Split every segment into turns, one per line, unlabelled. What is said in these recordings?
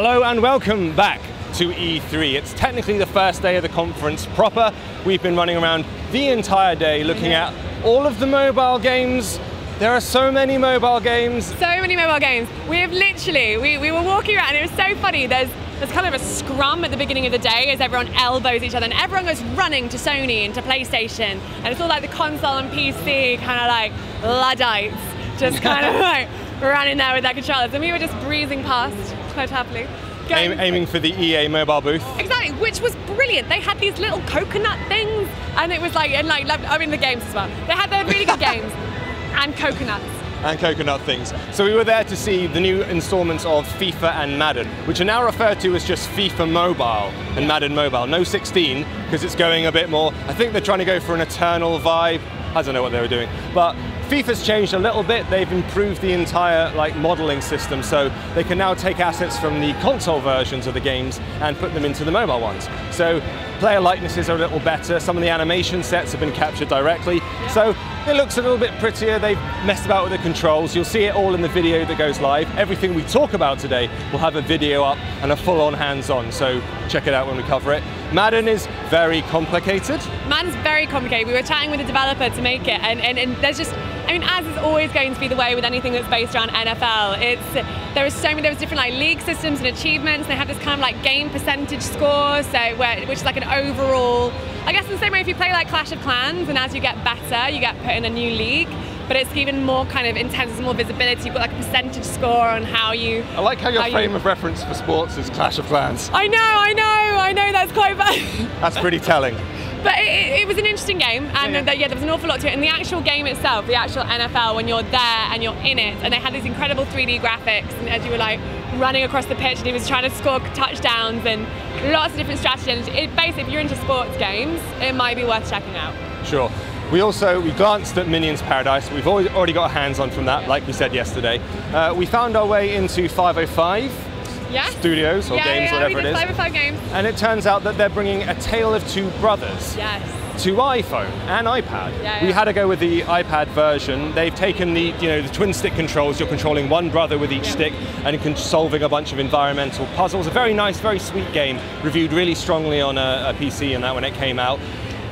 Hello and welcome back to E3. It's technically the first day of the conference proper. We've been running around the entire day looking at all of the mobile games. There are so many mobile games.
So many mobile games. We have literally, we were walking around and it was so funny. There's kind of a scrum at the beginning of the day as everyone elbows each other and everyone goes running to Sony and to PlayStation. And it's all like the console and PC kind of like Luddites, just kind of like running there with their controllers. And we were just breezing past quite happily.
Aiming for the EA mobile booth.
Exactly, which was brilliant. They had these little coconut things and it was like, I mean the games as well. They had their really good games. And coconuts.
And coconut things. So we were there to see the new installments of FIFA and Madden, which are now referred to as just FIFA Mobile and Madden Mobile. No 16, because it's going a bit more. I think they're trying to go for an eternal vibe. I don't know what they were doing. But FIFA's changed a little bit. They've improved the entire modeling system, so they can now take assets from the console versions of the games and put them into the mobile ones. So player likenesses are a little better. Some of the animation sets have been captured directly. So it looks a little bit prettier. They've messed about with the controls. You'll see it all in the video that goes live. Everything we talk about today will have a video up and a full-on hands-on, so check it out when we cover it. Madden is very complicated.
Madden's very complicated. We were chatting with a developer to make it, and there's just, I mean, as is always going to be the way with anything that's based around NFL, there's different league systems and achievements. They have this kind of game percentage score, which is like an overall, I guess in the same way if you play like Clash of Clans, and as you get better, you get put in a new league. But it's even more kind of intense, there's more visibility. You've got like a percentage score on how you...
I like how your frame of reference for sports is Clash of Clans.
I know, that's quite bad.
That's pretty telling.
But it was an interesting game, and there was an awful lot to it. And the actual game itself, the actual NFL, when you're there and you're in it, and they had these incredible 3D graphics, and as you were like running across the pitch, and he was trying to score touchdowns, and lots of different strategies. Basically, if you're into sports games, it might be worth checking out.
Sure. We glanced at Minions Paradise. We've already got our hands on from that, like we said yesterday. We found our way into 505 Studios, or games, whatever it is.
505 games.
And it turns out that they're bringing A Tale of Two Brothers to iPhone and iPad. We had to go with the iPad version. They've taken the twin stick controls. You're controlling one brother with each stick and solving a bunch of environmental puzzles. A very nice, very sweet game. Reviewed really strongly on a PC and that when it came out.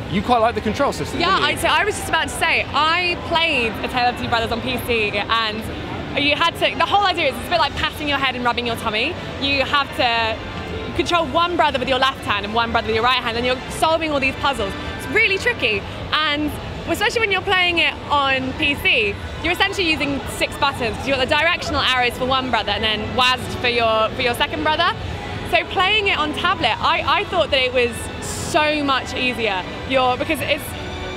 You quite like the control system, didn't you?
So I was just about to say, I played A Tale of Two Brothers on PC, and you had to, the whole idea is it's a bit like patting your head and rubbing your tummy. You have to control one brother with your left hand and one brother with your right hand, and you're solving all these puzzles. It's really tricky, and especially when you're playing it on PC, you're essentially using 6 buttons. You've got the directional arrows for one brother and then WASD for your second brother. So playing it on tablet, I thought that it was so much easier. Because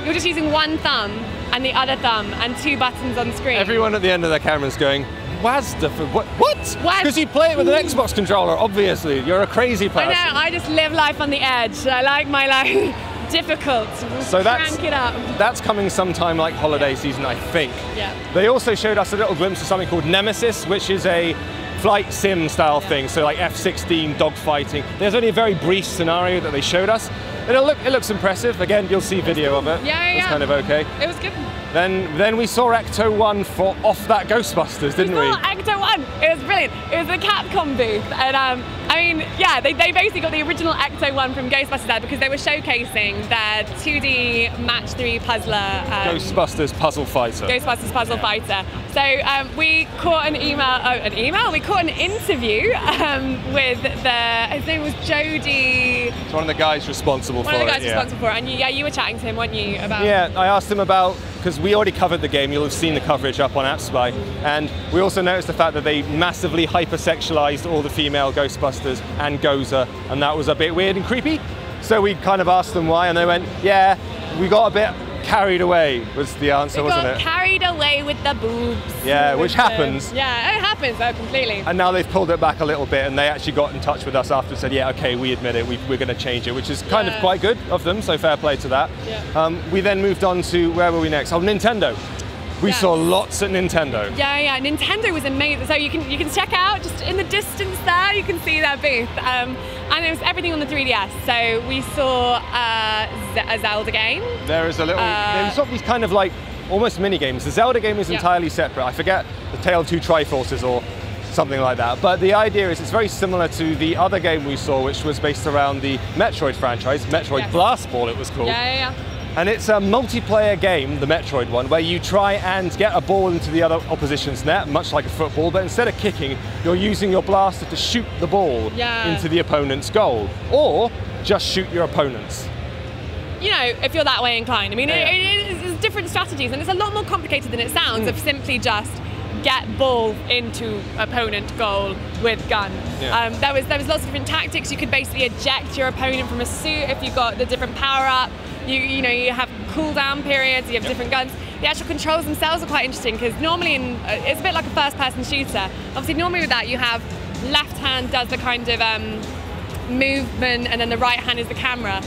you're just using one thumb and the other thumb and 2 buttons on screen.
Everyone at the end of their camera's going, WASD for what? Because you play it with an Xbox controller, obviously. You're a crazy person.
I know, I just live life on the edge. I like my life difficult.
So
crank it up.
That's coming sometime like holiday season, I think.
Yeah.
They also showed us a little glimpse of something called Nemesis, which is a flight sim style thing, so like F-16 dogfighting. There's only a very brief scenario that they showed us. It looks impressive. Again, you'll see video of it. It's kind of okay.
It was good.
Then we saw Ecto 1 for Off That Ghostbusters, didn't we?
We saw Ecto 1. It was brilliant. It was the Capcom booth, and they basically got the original Ecto 1 from Ghostbusters there because they were showcasing their 2D match 3 puzzler.
Ghostbusters Puzzle Fighter.
Ghostbusters Puzzle Fighter. So we caught We caught an interview with his name was Jody.
It's one of the guys responsible for it.
One of the guys responsible for it. And you were chatting to him, weren't you? About...
Yeah, I asked him about, because we already covered the game, you'll have seen the coverage up on AppSpy, and we also noticed the fact that they massively hypersexualized all the female Ghostbusters and Gozer, and that was a bit weird and creepy. So we kind of asked them why, and they went, yeah, we got a bit carried away, was the answer, wasn't it?
Carried away with the boobs.
Yeah, which happens.
Yeah, it happens, completely.
And now they've pulled it back a little bit, and they actually got in touch with us after and said, yeah, okay, we admit it, we're going to change it, which is kind of quite good of them, so fair play to that. Yeah. We then moved on to, where were we next? Oh, Nintendo. We saw lots at Nintendo. Yeah, Nintendo was amazing. So you can check out, just in the distance there, you can see their booth. And it was everything on the 3DS. So we saw a Zelda game. There is a little, there's sort of these kind of almost mini games. The Zelda game is entirely separate. I forget, the Tale of Two Triforces or something like that. But the idea is it's very similar to the other game we saw, which was based around the Metroid franchise, Metroid Blast Ball it was called.
Yeah.
And it's a multiplayer game, the Metroid one, where you try and get a ball into the other opposition's net, much like a football, but instead of kicking, you're using your blaster to shoot the ball into the opponent's goal, or just shoot your opponents.
You know, if you're that way inclined. I mean, it's different strategies, and it's a lot more complicated than it sounds of simply just get ball into opponent goal with gun. There was lots of different tactics. You could basically eject your opponent from a suit if you got the different power up. You know, you have cooldown periods, you have different guns. The actual controls themselves are quite interesting because normally it's a bit like a first-person shooter. Obviously, normally with that you have left hand does the kind of movement, and then the right hand is the camera.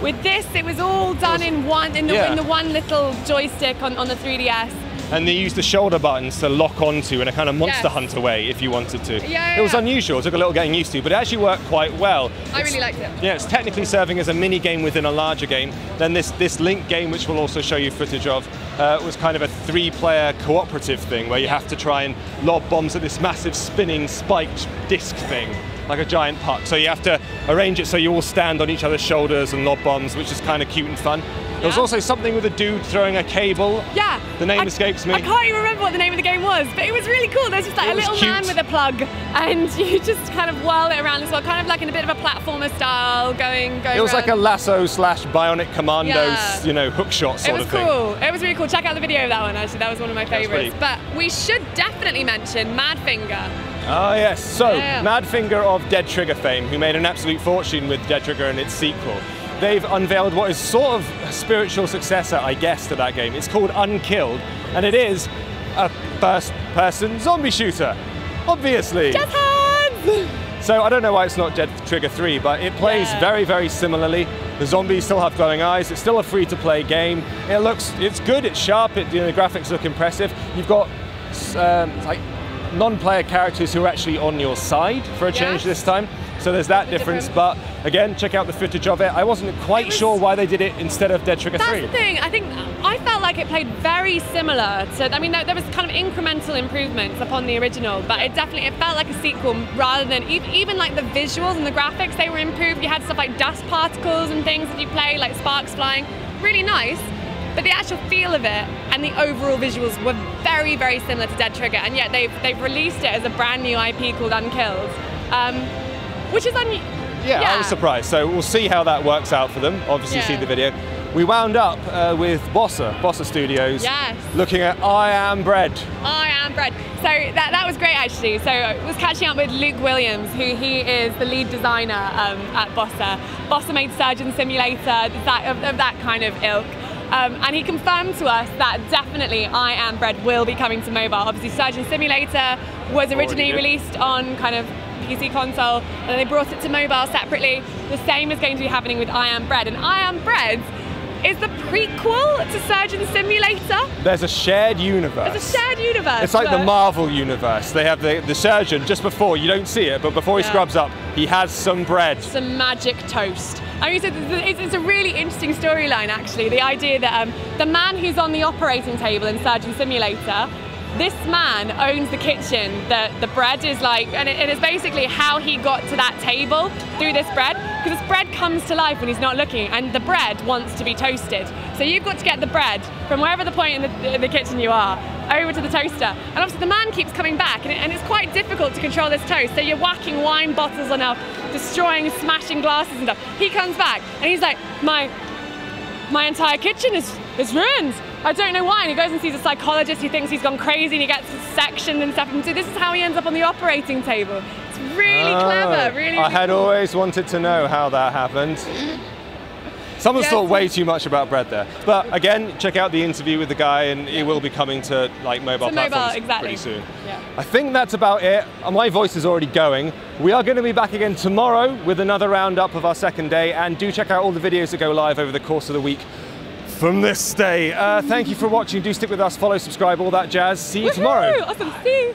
With this, it was all done in the one little joystick on the 3DS.
And they used the shoulder buttons to lock onto in a kind of Monster Hunter way if you wanted to. It was unusual, it took a little getting used to, but it actually worked quite well.
I really liked it.
Yeah, it's technically serving as a mini game within a larger game. Then this Link game, which we'll also show you footage of, was kind of a 3-player cooperative thing where you have to try and lob bombs at this massive spinning spiked disc thing, like a giant puck. So you have to arrange it so you all stand on each other's shoulders and lob bombs, which is kind of cute and fun. There was also something with a dude throwing a cable. Yeah. The name escapes me.
I can't even remember what the name of the game was, but it was really cool. There's just like a little man with a plug, and you just kind of whirl it around as well, kind of like in a bit of a platformer style, going
It was like a lasso / Bionic Commandos, you know, hook shot sort of thing.
It was cool. It was really cool. Check out the video of that one, actually. That was one of my favorites. But we should definitely mention Madfinger.
Ah, yes. So, Madfinger of Dead Trigger fame, who made an absolute fortune with Dead Trigger and its sequel. They've unveiled what is sort of a spiritual successor, I guess, to that game. It's called Unkilled, and it is a first-person zombie shooter, obviously.
Just hands!
So I don't know why it's not Dead Trigger 3, but it plays very, very similarly. The zombies still have glowing eyes. It's still a free-to-play game. It's good, it's sharp, the graphics look impressive. You've got like non-player characters who are actually on your side for a change this time. So there's that difference, but again, check out the footage of it. I wasn't quite sure why they did it instead of Dead Trigger 3.
That's the thing, I felt like it played very similar to, I mean, there was kind of incremental improvements upon the original, but it felt like a sequel rather than, even like the visuals and the graphics, they were improved. You had stuff like dust particles and things that you play, like sparks flying, really nice. But the actual feel of it and the overall visuals were very, very similar to Dead Trigger, and yet they've released it as a brand new IP called Unkilled. Which is
I was surprised. So we'll see how that works out for them. Obviously, see the video. We wound up with Bossa Studios, looking at I Am Bread. I Am Bread.
So that was great, actually. So I was catching up with Luke Williams, who he is the lead designer at Bossa. Bossa made Surgeon Simulator, of that kind of ilk. And he confirmed to us that definitely I Am Bread will be coming to mobile. Obviously, Surgeon Simulator was originally released on kind of PC console, and then they brought it to mobile separately. The same is going to be happening with I Am Bread, and I Am Bread is the prequel to Surgeon Simulator.
There's a shared universe.
There's a shared universe.
It's like the Marvel universe. They have the surgeon just before, you don't see it, but before he scrubs up, he has some bread.
Some magic toast. I mean, so it's a really interesting storyline, actually. The idea that the man who's on the operating table in Surgeon Simulator, this man owns the kitchen. The bread is like, and it is basically how he got to that table through this bread, because this bread comes to life when he's not looking, and the bread wants to be toasted. So you've got to get the bread from wherever the point in the kitchen you are over to the toaster. And obviously the man keeps coming back, and it's quite difficult to control this toast. So you're whacking wine bottles on up, destroying, smashing glasses and stuff. He comes back and he's like, my entire kitchen is ruined. I don't know why. And he goes and sees a psychologist. He thinks he's gone crazy, and he gets sectioned and stuff. And so this is how he ends up on the operating table. It's really clever, really
I had
cool.
always wanted to know how that happened. Someone's thought way too much about bread there. But again, check out the interview with the guy, and it will be coming to like mobile platforms pretty soon. Yeah. I think that's about it. My voice is already going. We are going to be back again tomorrow with another roundup of our second day, and do check out all the videos that go live over the course of the week from this day. Thank you for watching. Do stick with us, follow, subscribe, all that jazz. See you tomorrow.
Awesome. See you.